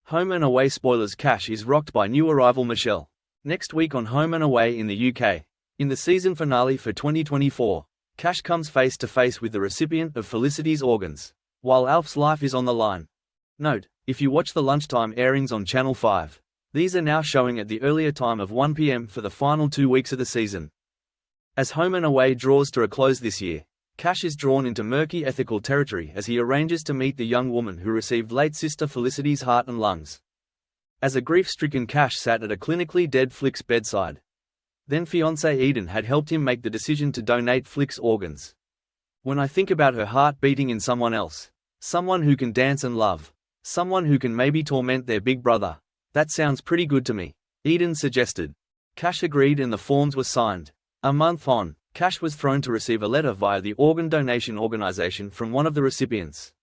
Home and Away spoilers. Cash is rocked by new arrival Michelle. Next week on Home and Away in the UK. In the season finale for 2024, Cash comes face to face with the recipient of Felicity's organs, while Alf's life is on the line. Note, if you watch the lunchtime airings on Channel 5, these are now showing at the earlier time of 1 p.m. for the final 2 weeks of the season. As Home and Away draws to a close this year, Cash is drawn into murky ethical territory as he arranges to meet the young woman who received late sister Felicity's heart and lungs. As a grief-stricken Cash sat at a clinically dead Flick's bedside. Then fiancée Eden had helped him make the decision to donate Flick's organs. When I think about her heart beating in someone else, someone who can dance and love, someone who can maybe torment their big brother, that sounds pretty good to me, Eden suggested. Cash agreed and the forms were signed. A month on, Cash was thrown to receive a letter via the organ donation organization from one of the recipients.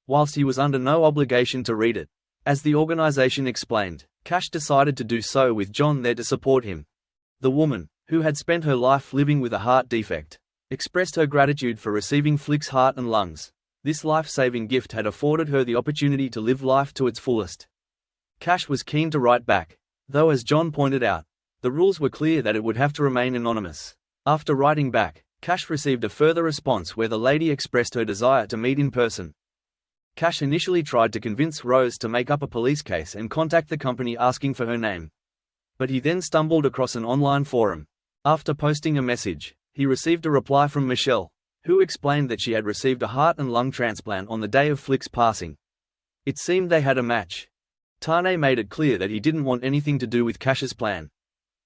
Whilst he was under no obligation to read it, as the organization explained, Cash decided to do so with John there to support him. The woman, who had spent her life living with a heart defect, expressed her gratitude for receiving Flick's heart and lungs. This life-saving gift had afforded her the opportunity to live life to its fullest. Cash was keen to write back, though as John pointed out, the rules were clear that it would have to remain anonymous. After writing back, Cash received a further response where the lady expressed her desire to meet in person. Cash initially tried to convince Rose to make up a police case and contact the company asking for her name. But he then stumbled across an online forum. After posting a message, he received a reply from Michelle, who explained that she had received a heart and lung transplant on the day of Flick's passing. It seemed they had a match. Tane made it clear that he didn't want anything to do with Cash's plan,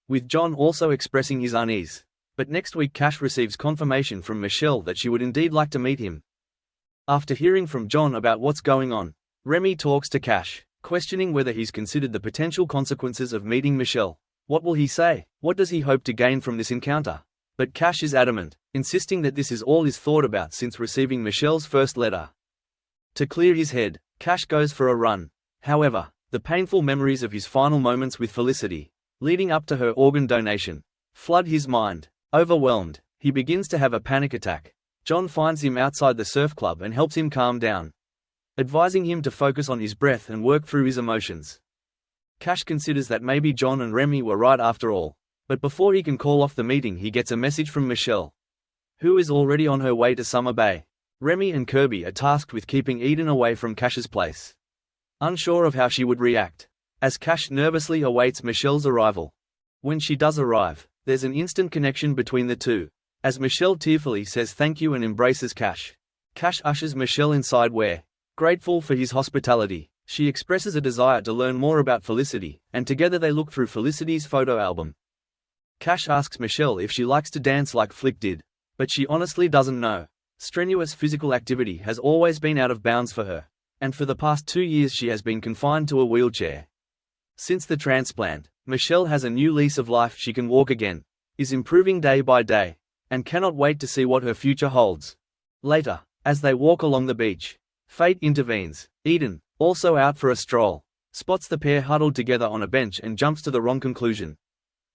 with John also expressing his unease. But next week Cash receives confirmation from Michelle that she would indeed like to meet him. After hearing from John about what's going on, Remy talks to Cash, questioning whether he's considered the potential consequences of meeting Michelle. What will he say? What does he hope to gain from this encounter? But Cash is adamant, insisting that this is all he's thought about since receiving Michelle's first letter. To clear his head, Cash goes for a run. However, the painful memories of his final moments with Felicity, leading up to her organ donation, flood his mind. Overwhelmed, he begins to have a panic attack. John finds him outside the surf club and helps him calm down, advising him to focus on his breath and work through his emotions. Cash considers that maybe John and Remy were right after all, but before he can call off the meeting he gets a message from Michelle, who is already on her way to Summer Bay. Remy and Kirby are tasked with keeping Eden away from Cash's place, unsure of how she would react, as Cash nervously awaits Michelle's arrival. When she does arrive, there's an instant connection between the two, as Michelle tearfully says thank you and embraces Cash. Cash ushers Michelle inside where, grateful for his hospitality, she expresses a desire to learn more about Felicity, and together they look through Felicity's photo album. Cash asks Michelle if she likes to dance like Flick did, but she honestly doesn't know. Strenuous physical activity has always been out of bounds for her, and for the past 2 years she has been confined to a wheelchair. Since the transplant, Michelle has a new lease of life. She can walk again, is improving day by day, and cannot wait to see what her future holds. Later, as they walk along the beach, fate intervenes. Eden, also out for a stroll, spots the pair huddled together on a bench and jumps to the wrong conclusion.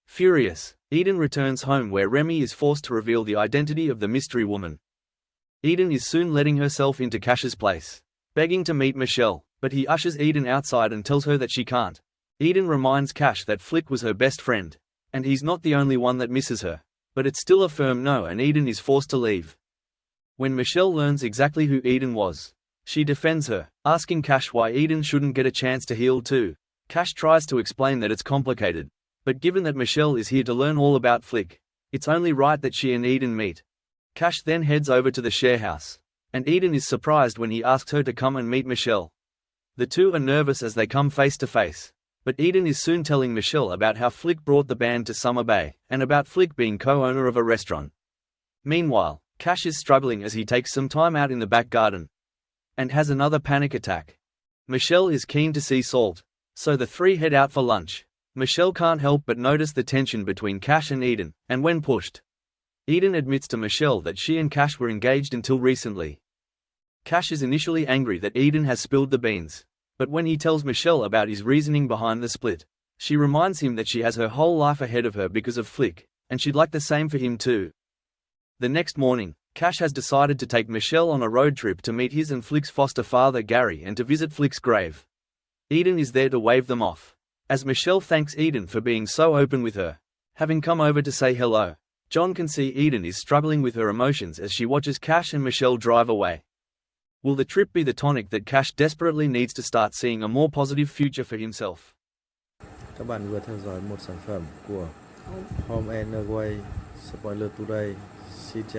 Furious, Eden returns home where Remy is forced to reveal the identity of the mystery woman. Eden is soon letting herself into Cash's place, begging to meet Michelle, but he ushers Eden outside and tells her that she can't. Eden reminds Cash that Flick was her best friend, and he's not the only one that misses her, but it's still a firm no and Eden is forced to leave. When Michelle learns exactly who Eden was, she defends her, asking Cash why Eden shouldn't get a chance to heal too. Cash tries to explain that it's complicated, but given that Michelle is here to learn all about Flick, it's only right that she and Eden meet. Cash then heads over to the share house, and Eden is surprised when he asks her to come and meet Michelle. The two are nervous as they come face to face. But Eden is soon telling Michelle about how Flick brought the band to Summer Bay, and about Flick being co-owner of a restaurant. Meanwhile, Cash is struggling as he takes some time out in the back garden, and has another panic attack. Michelle is keen to see Salt, so the three head out for lunch. Michelle can't help but notice the tension between Cash and Eden, and when pushed, Eden admits to Michelle that she and Cash were engaged until recently. Cash is initially angry that Eden has spilled the beans. But when he tells Michelle about his reasoning behind the split, she reminds him that she has her whole life ahead of her because of Flick, and she'd like the same for him too. The next morning, Cash has decided to take Michelle on a road trip to meet his and Flick's foster father Gary and to visit Flick's grave. Eden is there to wave them off. As Michelle thanks Eden for being so open with her, having come over to say hello, John can see Eden is struggling with her emotions as she watches Cash and Michelle drive away. Will the trip be the tonic that Cash desperately needs to start seeing a more positive future for himself? Các bạn vừa theo dõi một sản phẩm của Home and Away Spoiler Today. Xin chào.